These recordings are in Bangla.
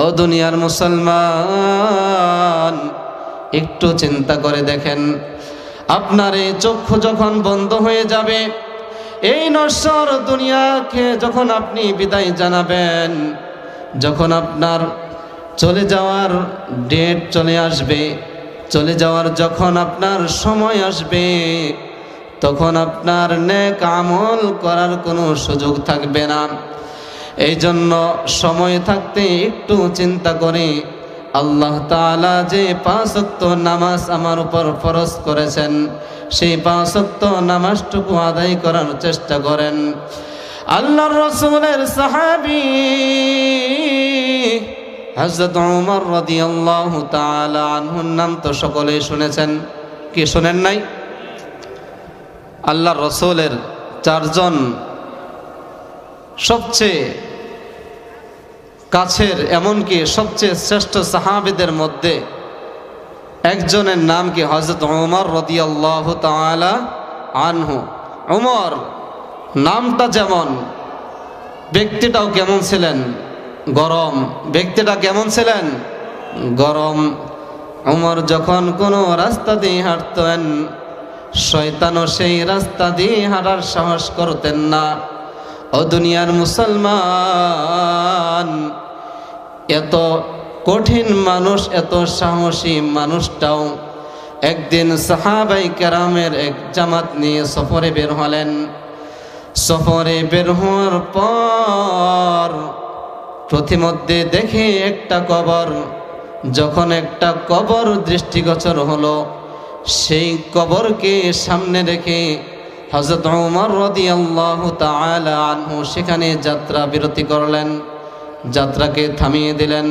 ও দুনিয়ার মুসলমান, একটু চিন্তা করে দেখেন, আপনার এই চক্ষু যখন বন্ধ হয়ে যাবে, এই নশ্বর দুনিয়াকে যখন আপনি বিদায় জানাবেন, যখন আপনার চলে যাওয়ার ডেট চলে আসবে, চলে যাওয়ার যখন আপনার সময় আসবে, তখন আপনার নেক আমল করার কোনো সুযোগ থাকবে না। এই জন্য সময় থাকতে একটু চিন্তা করে আল্লাহ তাআলা যে 5 ওয়াক্ত নামাজ আমার উপর ফরজ করেছেন, সেই 5 ওয়াক্ত নামাজটুকু আদায় করার চেষ্টা করেন। আল্লাহর রাসূলের সাহাবী হযরত ওমর রাদিয়াল্লাহু তাআলা আনহুর নাম তো সকলেই শুনেছেন, কি শুনেন নাই? আল্লাহর রাসূলের 4 জন সবচেয়ে কাছের, এমনকি সবচেয়ে শ্রেষ্ঠ সাহাবীদের মধ্যে একজনের নাম কি হযরত ওমর রাদিয়াল্লাহু তাআলা আনহু। ওমর নামটা যেমন, ব্যক্তিটাও কেমন ছিলেন? গরম। ব্যক্তিটা কেমন ছিলেন? গরম। ওমর যখন কোনো রাস্তা দিয়ে হাঁটতেন, শয়তানও সেই রাস্তা দিয়ে হাঁটার সাহস করতেন না। ও দুনিয়ার মুসলমান, এত কঠিন মানুষ, এত সাহসী মানুষটাও একদিন সাহাবায়ে কেরামের এক জামাত নিয়ে সফরে বের হলেন। সফরে বের হওয়ার পর প্রতিমধ্যে দেখে একটা কবর। যখন একটা কবর দৃষ্টিগোচর হলো, সেই কবরকে সামনে রেখে হযরত ওমর রাদিয়াল্লাহু তাআলা আনহু সেখানে যাত্রা বিরতি করলেন, যাত্রাকে থামিয়ে দিলেন।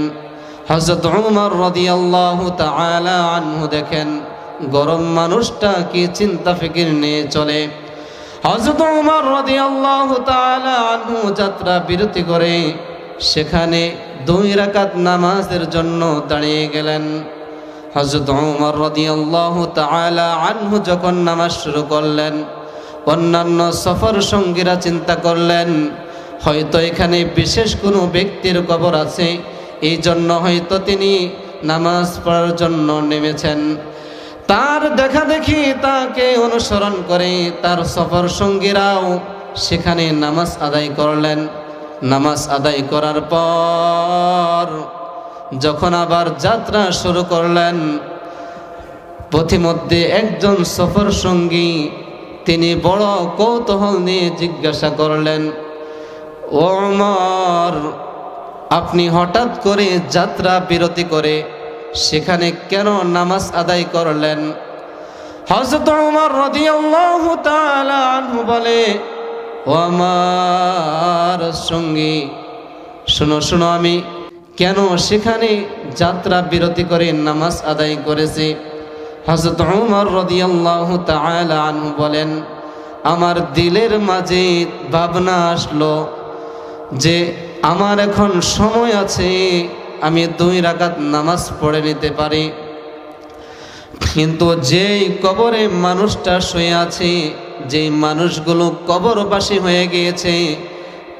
হযরত ওমর রাদিয়াল্লাহু তাআলা আনহু দেখেন গরম মানুষটা কি চিন্তা ফিকির নিয়ে চলে। হযরত ওমর রাদিয়াল্লাহু তাআলা আনহু যাত্রা বিরতি করে সেখানে 2 রাকাত নামাজের জন্য দাঁড়িয়ে গেলেন। হযরত ওমর রাদিয়াল্লাহু তাআলা আনহু যখন নামাজ শুরু করলেন, অন্যান্য সফর সঙ্গীরা চিন্তা করলেন হয়তো এখানে বিশেষ কোনো ব্যক্তির কবর আছে, এই জন্য হয়তো তিনি নামাজ পড়ার জন্য নেমেছেন। তার দেখা দেখি তাকে অনুসরণ করে তার সফর সঙ্গীরাও সেখানে নামাজ আদায় করলেন। নামাজ আদায় করার পর যখন আবার যাত্রা শুরু করলেন, পথিমধ্যে একজন সফর সঙ্গী তিনি বড় কৌতূহল নিয়ে জিজ্ঞাসা করলেন, ওমর, আপনি হঠাৎ করে যাত্রা বিরতি করে সেখানে কেন নামাজ আদায় করলেন? হযরত ওমর রাদিয়াল্লাহু তাআলা আনহু বলে, ও আমার সঙ্গী, শুনো শুনো, আমি কেন সেখানে যাত্রা বিরতি করে নামাজ আদায় করেছি। হযরত ওমর রাদিয়াল্লাহু তাআলা আনহু বলেন, আমার দিলের মাঝে ভাবনা আসলো যে আমার এখন সময় আছে, আমি 2 রাকাত নামাজ পড়ে নিতে পারি, কিন্তু যেই কবরে মানুষটা শুয়ে আছে, যেই মানুষগুলো কবরবাসী হয়ে গিয়েছে,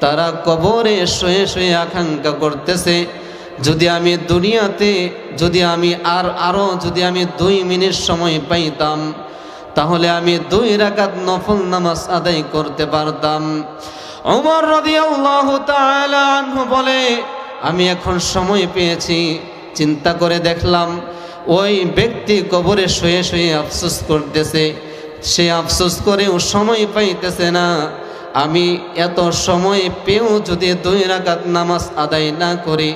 তারা কবরে শুয়ে শুয়ে আকাঙ্ক্ষা করতেছে যদি আমি দুনিয়াতে যদি আমি যদি আমি 2 মিনিট সময় পাইতাম, তাহলে আমি 2 রাকাত নফল নামাজ আদায় করতে পারতাম। ওমর রাদিয়াল্লাহু তাআলা আনহু বলে, আমি এখন সময় পেয়েছি, চিন্তা করে দেখলাম ওই ব্যক্তি কবরে শুয়ে শুয়ে আফসোস করতেছে, সে আফসোস করেও সময় পাইতেছে না। আমি এত সময় পেয়েও যদি 2 রাকাত নামাজ আদায় না করি,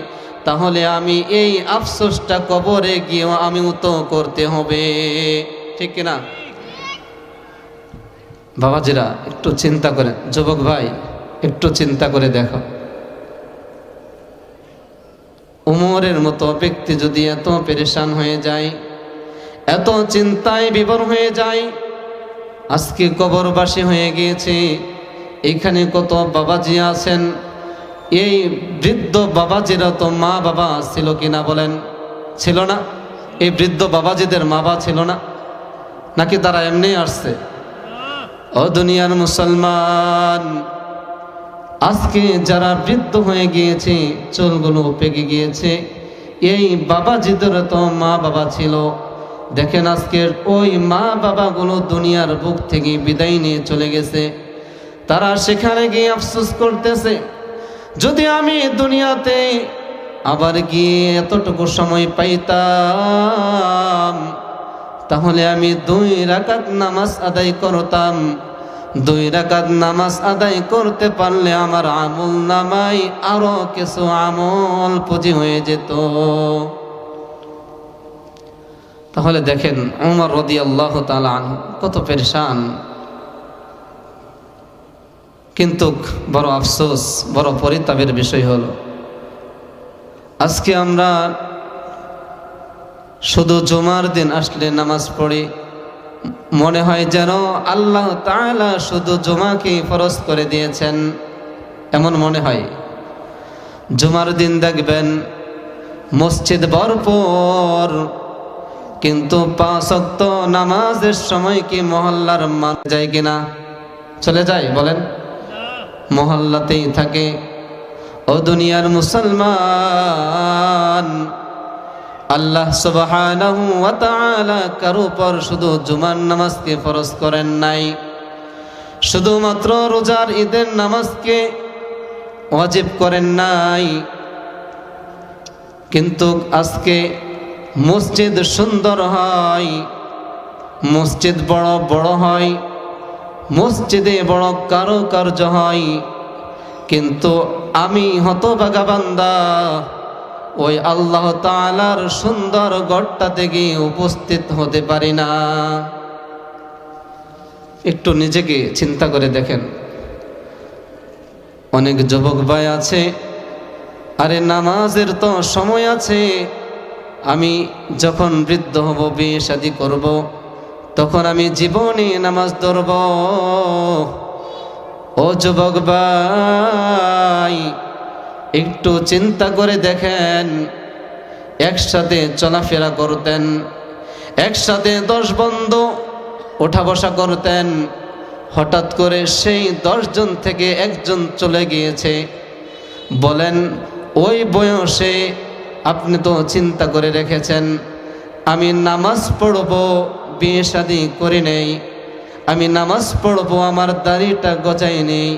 তাহলে আমি এই আফসোসটা কবরে গিয়েও আমিও তো করতে হবে, ঠিক কিনা? বাবাজিরা একটু চিন্তা করেন, যুবক ভাই একটু চিন্তা করে দেখো, উমরের মতো ব্যক্তি যদি এত পেরেশান হয়ে যায়, এত চিন্তায় বিভোর হয়ে যায়, আজকে কবরবাসী হয়ে গিয়েছে, এখানে কত বাবাজি আছেন, এই বৃদ্ধ বাবাজিরা তো মা বাবা ছিল কিনা বলেন? ছিল না? এই বৃদ্ধ বাবাজিদের মা বাবা ছিল না, নাকি তারা এমনি আসছে? ও দুনিয়ার মুসলমান, আজকে যারা বৃদ্ধ হয়ে গিয়েছে, চুলগুলো পেকে গিয়েছে, এই বাবাজিদের তো মা বাবা ছিল। দেখেন আজকের ওই মা বাবাগুলো দুনিয়ার বুক থেকে বিদায় নিয়ে চলে গেছে। তারা সেখানে গিয়ে আফসোস করতেছে, যদি আমি দুনিয়াতে আবার গিয়ে এতটুকু সময় পাইতাম, তাহলে আমি 2 রাকাত নামাজ আদায় করতাম। 2 রাকাত নামাজ আদায় করতে পারলে আমার আমল নামায় আরো কিছু আমল পুঁজি হয়ে যেত। তাহলে দেখেন উমর রাদিয়াল্লাহু তাআলা আনহু কত পেরেশান। কিন্তু বড় আফসোস, বড় পরিতাপের বিষয় হলো আজকে আমরা শুধু জুমার দিন আসলে নামাজ পড়ি, মনে হয় যেন আল্লাহ তাআলা শুধু জুমাকে ফরজ করে দিয়েছেন, এমন মনে হয়। জুমার দিন দেখবেন মসজিদ ভরপুর, কিন্তু 5 ওয়াক্ত নামাজের সময় কি মহল্লার মানুষ যায় কিনা? চলে যায়? বলেন, মহল্লাতেই থাকে। ও দুনিয়ার মুসলমান, আল্লাহ সুবহানাহু ওয়া তাআলা কারো উপর শুধু জুমার নামাজকে ফরজ করেন নাই, শুধুমাত্র রোজার ঈদের নামাজকে ওয়াজিব করেন নাই। কিন্তু আজকে মসজিদ সুন্দর হয়, মসজিদ বড় বড় হয়, মসজিদে বড় কারুকার্য হয়, কিন্তু আমি হতভাগা বান্দা ওই আল্লাহ তাআলার সুন্দর ঘরটাতে গিয়ে উপস্থিত হতে পারি না। একটু নিজেকে চিন্তা করে দেখেন। অনেক যুবক ভাই আছে, আরে নামাজের তো সময় আছে, আমি যখন বৃদ্ধ হব, বিয়ে শাদী করব, তখন আমি জীবনে নামাজ ধরব। ও যুবক ভাই, একটু চিন্তা করে দেখেন, একসাথে চলাফেরা করতেন, একসাথে 10 বন্ধু ওঠা বসা করতেন, হঠাৎ করে সেই 10 জন থেকে একজন চলে গিয়েছে। বলেন ওই বয়সে আপনি তো চিন্তা করে রেখেছেন, আমি নামাজ পড়ব, বিয়ে শাদী করি নেই, আমি নামাজ পড়ব, আমার দাড়িটা গজাই নেই,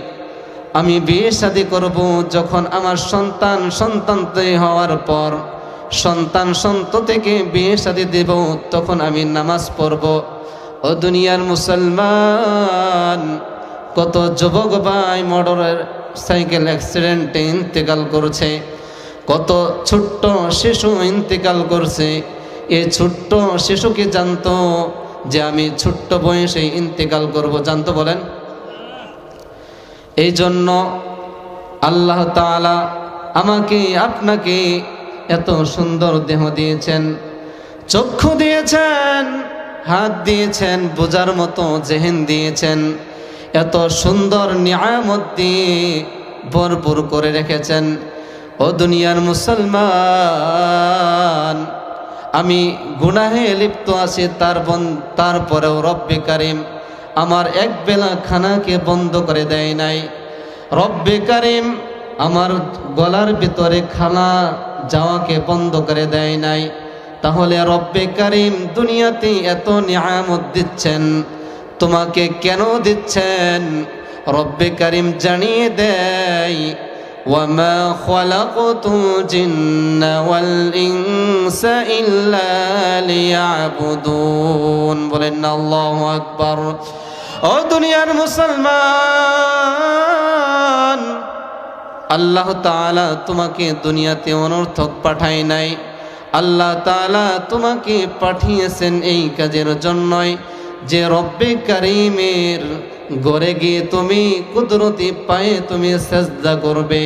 আমি বিয়ে শাদী করব, যখন আমার সন্তান হওয়ার পর সন্তান থেকে বিয়ে শাদী দেব, তখন আমি নামাজ পড়ব। ও দুনিয়ার মুসলমান, কত যুবক ভাই মোটর সাইকেল অ্যাক্সিডেন্টে ইন্তেকাল করছে, কত ছোট্ট শিশু ইন্তেকাল করছে। এই ছোট্ট শিশু কি জানতো যে আমি ছোট্ট বয়সে ইন্তেকাল করব? জানতো? বলেন। এই জন্য আল্লাহ তাআলা আমাকে আপনাকে এত সুন্দর দেহ দিয়েছেন, চক্ষু দিয়েছেন, হাত দিয়েছেন, বোঝার মতো জেহেন দিয়েছেন, এত সুন্দর নিয়ামত দিয়ে ভরপুর করে রেখেছেন। ও দুনিয়ার মুসলমান, আমি গুনাহে লিপ্ত আছি, তারপরেও রব্বে কারিম আমার এক বেলা খানাকে বন্ধ করে দেয় নাই। রব্বে কারিম আমার গলার ভিতরে খানা যাওয়াকে বন্ধ করে দেয় নাই। তাহলে রব্বে কারিম দুনিয়াতে এত নিয়ামত দিচ্ছেন, তোমাকে কেন দিচ্ছেন? রব্বে কারিম জানিয়ে দেয়, ওয়ামা খালাকতুল জিন্না ওয়াল ইনসা ইল্লা লিয়াবুদুন। বলেন না আল্লাহু আকবার। ও দুনিয়ার মুসলমান, আল্লাহ তাআলা তোমাকে দুনিয়াতে অনর্থক পাঠায় নাই, আল্লাহ তাআলা তোমাকে পাঠিয়েছেন এই কাজের জন্যই যে রব্বে কারিমের ঘরে গিয়ে তুমি কুদরতি পায়ে তুমি সেজদা করবে।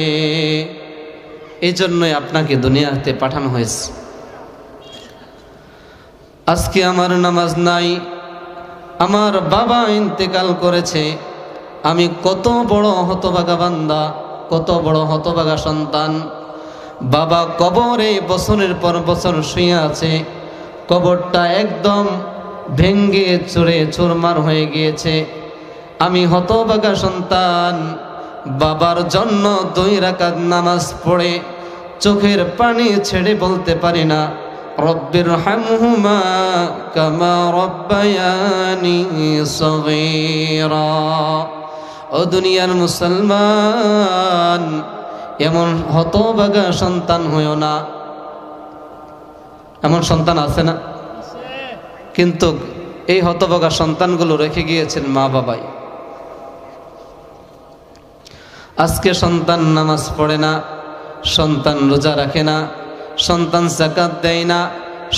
এই জন্যই আপনাকে দুনিয়াতে পাঠানো হয়েছে। আজকে আমার নামাজ নাই, আমার বাবা ইন্তেকাল করেছে, আমি কত বড় হতভাগা বান্দা, কত বড় হতভাগা সন্তান। বাবা কবরে বছরের পর বছর শুয়ে আছে, কবরটা একদম ভেঙ্গে চুরে চুরমার হয়ে গিয়েছে। আমি হতভাগা সন্তান, বাবার জন্য 2 রাকাত নামাজ পড়ে চোখের পানি ছেড়ে বলতে পারি না, রব্বির হামহুমা কামা রব্বায়ানি সগীরা। ও দুনিয়ার মুসলমান, এমন হতভাগা সন্তান হইও না। এমন সন্তান আছে না? কিন্তু এই হতভাগা সন্তানগুলো রেখে গিয়েছেন মা বাবাই। আজকে সন্তান নামাজ পড়ে না, সন্তান রোজা রাখে না, সন্তান যাকাত দেয় না,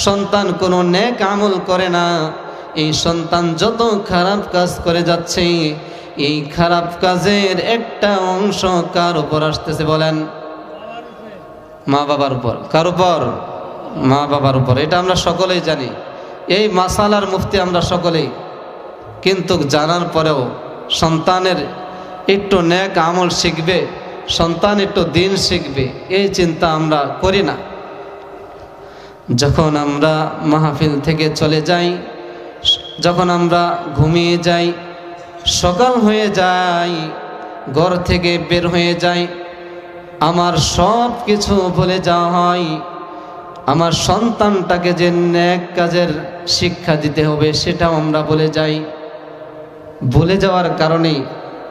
সন্তান কোনো নেক আমল করে না। এই সন্তান যত খারাপ কাজ করে যাচ্ছে, এই খারাপ কাজের একটা অংশ কার উপর আসতেছে বলেন? মা বাবার উপর। কার উপর? মা বাবার উপর। এটা আমরা সকলেই জানি, এই মাসালার মুফতি আমরা সকলেই। কিন্তু জানার পরেও সন্তানের একটু নেক আমল শিখবে, সন্তান একটু দিন শিখবে, এই চিন্তা আমরা করি না। যখন আমরা মাহফিল থেকে চলে যাই, যখন আমরা ঘুমিয়ে যাই, সকাল হয়ে যায়, ঘর থেকে বের হয়ে যাই, আমার সব কিছু ভুলে যাওয়া হয়। আমার সন্তানটাকে যে নেক কাজের শিক্ষা দিতে হবে সেটাও আমরা ভুলে যাই। ভুলে যাওয়ার কারণেই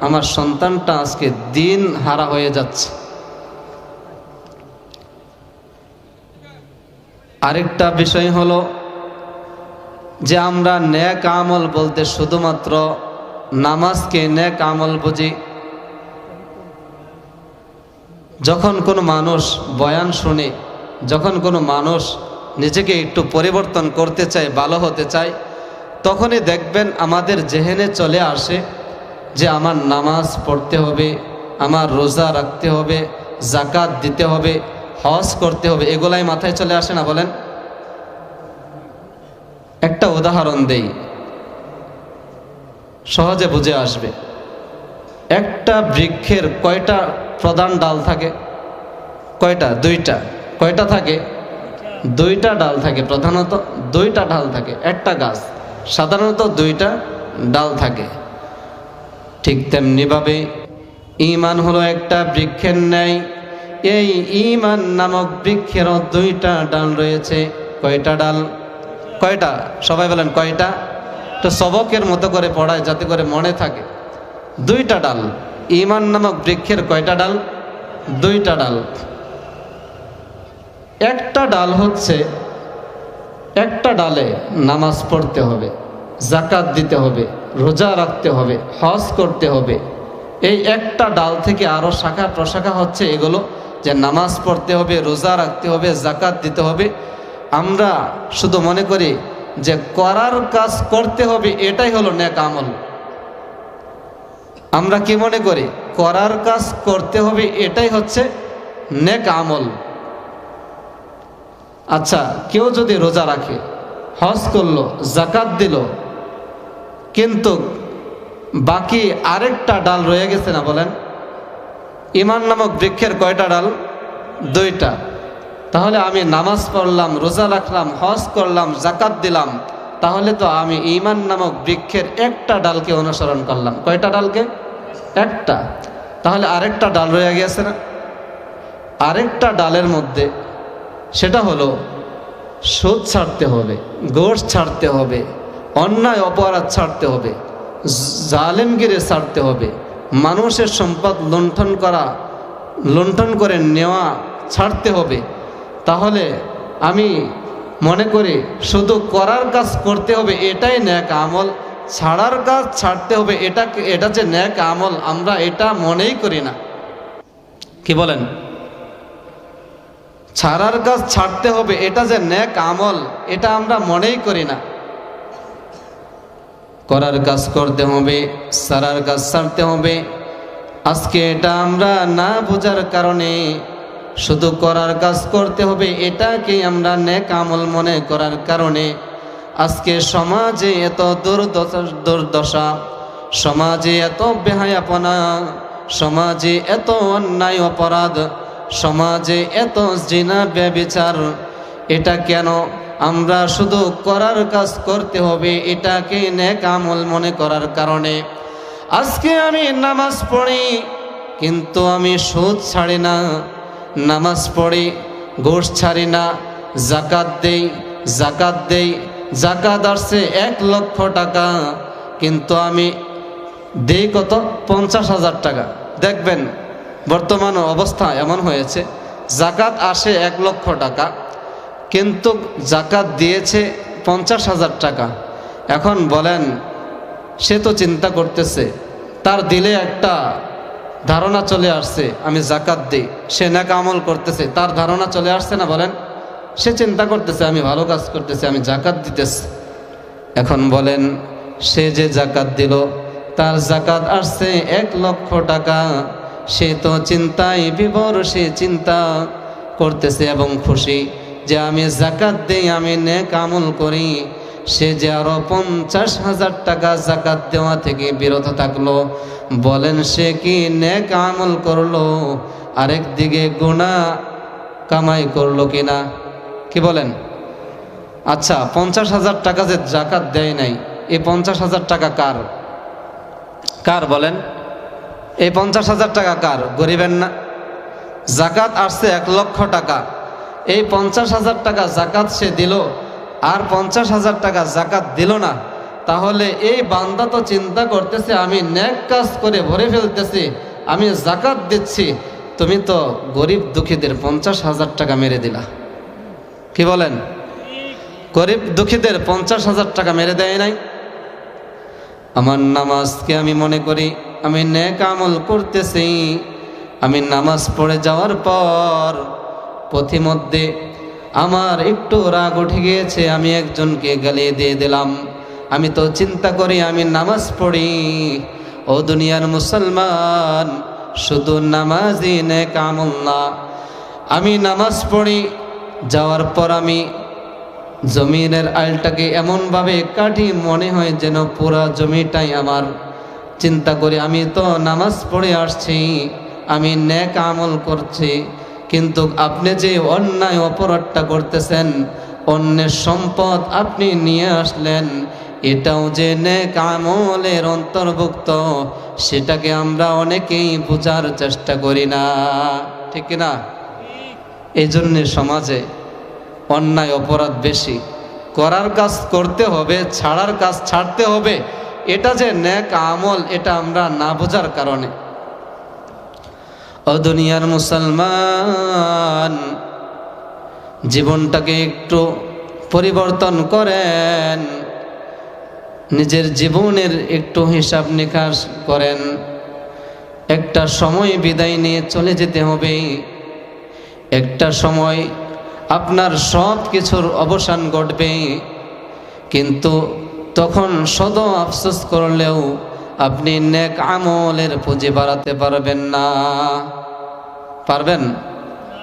আমার সন্তানটা আজকে দিন হারা হয়ে যাচ্ছে। আরেকটা বিষয় হলো যে আমরা নেক আমল বলতে শুধুমাত্র নামাজকে নেক আমল বুঝি। যখন কোনো মানুষ বয়ান শুনে, যখন কোনো মানুষ নিজেকে একটু পরিবর্তন করতে চায়, ভালো হতে চায়, তখনই দেখবেন আমাদের জেহেনে চলে আসে যে আমার নামাজ পড়তে হবে, আমার রোজা রাখতে হবে, যাকাত দিতে হবে, হজ করতে হবে, এগুলাই মাথায় চলে আসে না বলেন? একটা উদাহরণ দেই, সহজে বুঝে আসবে। একটা বৃক্ষের কয়টা প্রধান ডাল থাকে? কয়টা? 2টা। কয়টা থাকে? 2টা ডাল থাকে। প্রধানত 2টা ডাল থাকে। একটা গাছ সাধারণত 2টা ডাল থাকে। ঠিক তেমনিভাবে ঈমান হলো একটা বৃক্ষের ন্যায়। এই ঈমান নামক বৃক্ষেরও 2টা ডাল রয়েছে। কয়টা ডাল? কয়টা? সবাই বলেন কয়টা? তো সবকের মতো করে পড়ায় যাতে করে মনে থাকে। 2টা ডাল। ঈমান নামক বৃক্ষের কয়টা ডাল? 2টা ডাল। একটা ডাল হচ্ছে, একটা ডালে নামাজ পড়তে হবে, যাকাত দিতে হবে, রোজা রাখতে হবে, হজ করতে হবে। এই একটা ডাল থেকে আরো শাখা প্রশাখা হচ্ছে এগুলো, যে নামাজ পড়তে হবে, রোজা রাখতে হবে, যাকাত দিতে হবে। আমরা শুধু মনে করি যে করার কাজ করতে হবে, এটাই হলো নেক আমল। আমরা কি মনে করি? করার কাজ করতে হবে, এটাই হচ্ছে নেক আমল। আচ্ছা, কেউ যদি রোজা রাখে, হজ করলো, যাকাত দিল, কিন্তু বাকি আরেকটা ডাল রয়ে গেছে না বলেন? ঈমান নামক বৃক্ষের কয়টা ডাল? 2টা। তাহলে আমি নামাজ পড়লাম, রোজা রাখলাম, হজ করলাম, যাকাত দিলাম, তাহলে তো আমি ঈমান নামক বৃক্ষের একটা ডালকে অনুসরণ করলাম। কয়টা ডালকে? একটা। তাহলে আরেকটা ডাল রয়ে গেছে না? আরেকটা ডালের মধ্যে, সেটা হলো সুদ ছাড়তে হবে, ঘুষ ছাড়তে হবে, অন্যায় অপরাধ ছাড়তে হবে, জালেমগিরি ছাড়তে হবে, মানুষের সম্পদ লুণ্ঠন করে নেওয়া ছাড়তে হবে। তাহলে আমি মনে করি শুধু করার কাজ করতে হবে, এটাই নেক আমল। ছাড়ার কাজ ছাড়তে হবে, এটা যে নেক আমল, আমরা এটা মনেই করি না। কি বলেন? ছাড়ার কাজ ছাড়তে হবে, এটা যে নেক আমল, এটা আমরা মনেই করি না। করার কাজ করতে হবে, ছাড়ার কাজ ছাড়তে হবে। আজকে এটা আমরা না বোঝার কারণে শুধু করার কাজ করতে হবে এটাকে আমরা নেক আমল মনে করার কারণে আজকে সমাজে এত দুর্দশা, সমাজে এত বেহায়াপনা, সমাজে এত অন্যায় অপরাধ, সমাজে এত জিনা ব্যভিচার। এটা কেন? আমরা শুধু করার কাজ করতে হবে এটাকে নেক আমল মনে করার কারণে। আজকে আমি নামাজ পড়ি, কিন্তু আমি সুদ ছাড়ি না, নামাজ পড়ি, ঘুষ ছাড়ি না, জাকাত দেই, জাকাত আসছে 1,00,000 টাকা, কিন্তু আমি দেই কত? 50,000 টাকা। দেখবেন বর্তমান অবস্থা এমন হয়েছে, জাকাত আসে 1,00,000 টাকা, কিন্তু জাকাত দিয়েছে 50,000 টাকা। এখন বলেন, সে তো চিন্তা করতেছে, তার দিলে একটা ধারণা চলে আসছে আমি জাকাত দিই, সে নেক আমল করতেছে, তার ধারণা চলে আসছে না? বলেন, সে চিন্তা করতেছে আমি ভালো কাজ করতেছি, আমি জাকাত দিতেছি। এখন বলেন, সে যে জাকাত দিল, তার জাকাত আসছে 1,00,000 টাকা, সে তো চিন্তায় বিভোর, সে চিন্তা করতেছে এবং খুশি যে আমি জাকাত দেই, আমি নেক আমল করি। সে যে আরো 50,000 টাকা জাকাত দেওয়া থেকে বিরত থাকলো, বলেন সে কি নেক আমল করলো? আরেক দিকে গুনাহ কামাই করলো কিনা? কি বলেন? আচ্ছা, 50,000 টাকা যে জাকাত দেয় নাই, এই 50,000 টাকা কার? কার বলেন? এই 50,000 টাকা কার? গরিবের না? জাকাত আসছে 1,00,000 টাকা, এই 50,000 টাকা জাকাত সে দিল, আর 50,000 টাকা জাকাত দিল না। তাহলে এই বান্দা তো চিন্তা করতেছে আমি নেক কাজ করে ভরে ফেলতেছি, আমি জাকাত দিচ্ছি, তুমি তো গরিব দুঃখীদের 50,000 টাকা মেরে দিলা। কি বলেন? গরিব দুঃখীদের 50,000 টাকা মেরে দেয় নাই। আমার নামাজকে আমি মনে করি আমি নেক আমল করতেছি, আমি নামাজ পড়ে যাওয়ার পর পথিমধ্যে আমার একটু রাগ উঠে গিয়েছে, আমি একজনকে গালি দিয়ে দিলাম, আমি তো চিন্তা করি আমি নামাজ পড়ি। ও দুনিয়ার মুসলমান, শুধু নামাজই নেক আমল না। আমি নামাজ পড়ি, যাওয়ার পর আমি জমিনের আলটাকে এমনভাবে কাটি মনে হয় যেন পুরা জমিটাই আমার। চিন্তা করি আমি তো নামাজ পড়ে আসছি, আমি নেক আমল করছি, কিন্তু আপনি যে অন্যায় অপরাধটা করতেছেন, অন্যের সম্পদ আপনি নিয়ে আসলেন, এটাও যে নেক আমলের অন্তর্ভুক্ত, সেটাকে আমরা অনেকেই বোঝার চেষ্টা করি না, ঠিক না? এই জন্যে সমাজে অন্যায় অপরাধ বেশি। করার কাজ করতে হবে, ছাড়ার কাজ ছাড়তে হবে, এটা যে নেক আমল, এটা আমরা না বোঝার কারণে। ও দুনিয়ার মুসলমান, জীবনটাকে একটু পরিবর্তন করেন, নিজের জীবনের একটু হিসাব নিকাশ করেন। একটা সময় বিদায় নিয়ে চলে যেতে হবে, একটা সময় আপনার সব কিছুর অবসান ঘটবে, কিন্তু তখন শত আফসোস করলেও আপনি নেক আমলের পুঁজি বাড়াতে পারবেন না। পারবেন?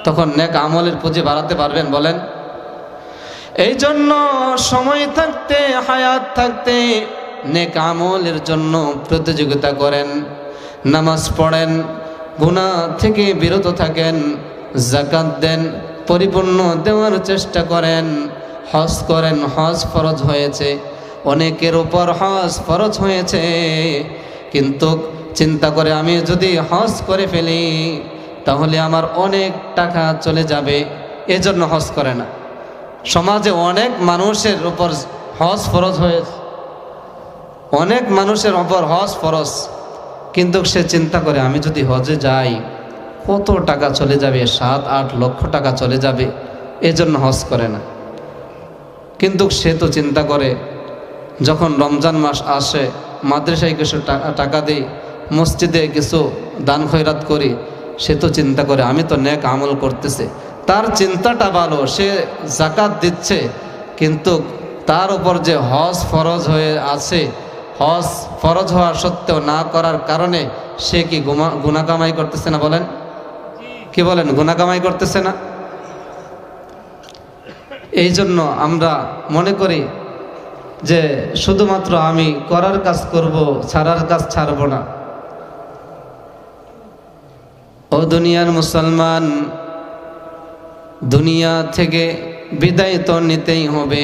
তখন নেক আমলের পুঁজি বাড়াতে পারবেন? বলেন। এই জন্য সময় থাকতে, হায়াত থাকতে নেক আমলের জন্য প্রতিযোগিতা করেন, নামাজ পড়েন, গুনাহ থেকে বিরত থাকেন, যাকাত দেন, পরিপূর্ণ দেওয়ার চেষ্টা করেন, হজ করেন। হজ ফরজ হয়েছে, অনেকের উপর হজ ফরজ হয়েছে, কিন্তু চিন্তা করে আমি যদি হজ করে ফেলি তাহলে আমার অনেক টাকা চলে যাবে, এজন্য হজ করে না। সমাজে অনেক মানুষের উপর হজ ফরজ হয়েছে, অনেক মানুষের উপর হজ ফরজ, কিন্তু সে চিন্তা করে আমি যদি হজে যাই কত টাকা চলে যাবে, 7-8 লক্ষ টাকা চলে যাবে, এজন্য হজ করে না। কিন্তু সে তো চিন্তা করে যখন রমজান মাস আসে মাদ্রাসায় কিছু টাকা দিই, মসজিদে কিছু দান খয়রাত করি, সে তো চিন্তা করে আমি তো নেক আমল করতেছে। তার চিন্তাটা ভালো, সে যাকাত দিচ্ছে, কিন্তু তার উপর যে হজ ফরজ হয়ে আছে, হজ ফরজ হওয়া সত্ত্বেও না করার কারণে সে কি গুনাহ কামাই করতেছে না? বলেন, কি বলেন? গুনাহ কামাই করতেছে না? এই জন্য আমরা মনে করি যে শুধুমাত্র আমি করার কাজ করব, ছাড়ার কাজ ছাড়ব না। ও দুনিয়ার মুসলমান, দুনিয়া থেকে বিদায় তো নিতেই হবে,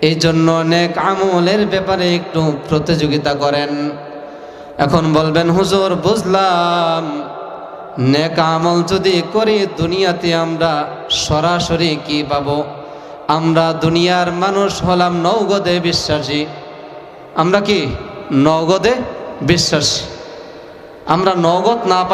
এই জন্য নেক আমলের ব্যাপারে একটু প্রতিযোগিতা করেন। এখন বলবেন হুজুর বুঝলাম, নেক আমল যদি করি দুনিয়াতে আমরা সরাসরি কি পাবো? আমরা দুনিয়ার মানুষ হলাম নগদে বিশ্বাসী। আমরা কি নগদে বিশ্বাসী? আমরা নগদ না